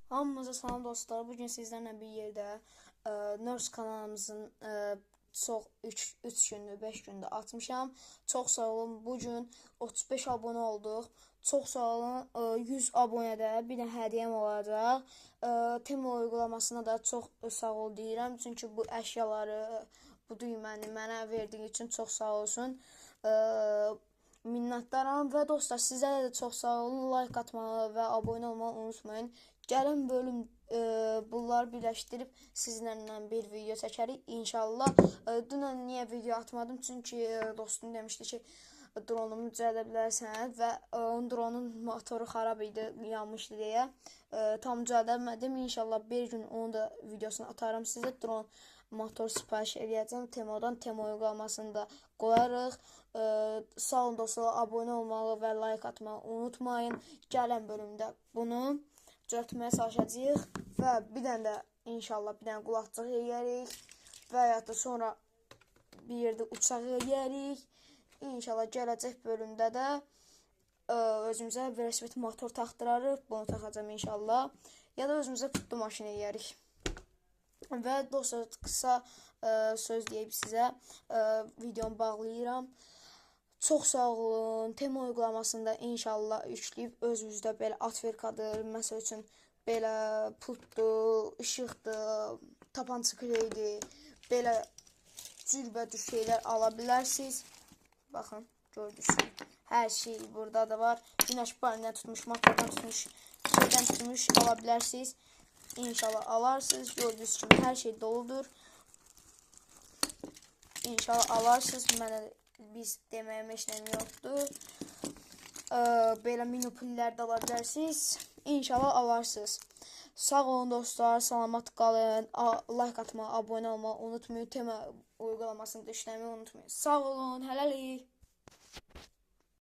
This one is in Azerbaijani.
Hamınıza salam dostlar. Bugün sizlərlə bir yerdə Nurse kanalımızın çox 3 gündür, 5 gündür atmışam. Çox sağ olun. Bugün 35 abunə olduq. Çox sağ olun. 100 abunədə bir də hədiyyəm olacaq. Temo uygulamasına da çox sağ ol deyirəm. Çünki bu əşyaları, bu düyməni mənə verdiyi üçün çox sağ olsun. Minnətdaram və dostlar sizlərə də çox sağ olun. Like atmağı və abunə olmağı unutmayın. Gəlin bölüm bunları birləşdirib sizlərlə bir video çəkərik inşallah. Dünən niyə video atmadım? Çünki dostum demişdi ki, dronumu düzəldə bilərsən və onun dronun motoru xarab idi, yanmışdı deyə. Tam düzəldə İnşallah bir gün onun da videosunu atarım sizə. Dron motor sipariş edəcəm Temodan. Temo uygulamasını da qoyarıq. Sağ olun dostlar, abunə olmağı və like atmağı unutmayın. Gələn bölümdə bunu düzəltməyə çalışacağıq və bir dənə də inşallah bir dənə qulaqcıq eləyərik və ya da sonra bir yerdə uçaq eləyərik. İnşallah gələcək bölümdə də özümüzə velosiped motor taxdırarıq. Bunu taxacam inşallah. Ya da özümüzə tutdu maşın eləyərik. Və dostlar qısa söz deyib sizə videomu bağlayıram. Çox sağ olun. Temo uygulamasında inşallah yükləyib özünüzdə belə atverkadır, məsəl üçün belə pultdur, işıqdır, tapança kleydir, belə cürbəcür şeylər ala bilərsiniz. Baxın, gördünüz. Hər şey burada da var. Günəş panelindən tutmuş, motordan tutmuş, şeydən tutmuş ala bilərsiniz. İnşallah alarsınız. Gördüyünüz kimi hər şey doludur. İnşallah alarsınız. Mənə biz deməyəm heç nəyim yoxdur. Belə mini pullər də ala bilərsiniz. İnşallah alarsınız. Sağ olun dostlar, salamat qalın. Like atmağı, abunə olmağı unutmayın. Tema uygulamasını da işləməyi unutmayın. Sağ olun, hələlik.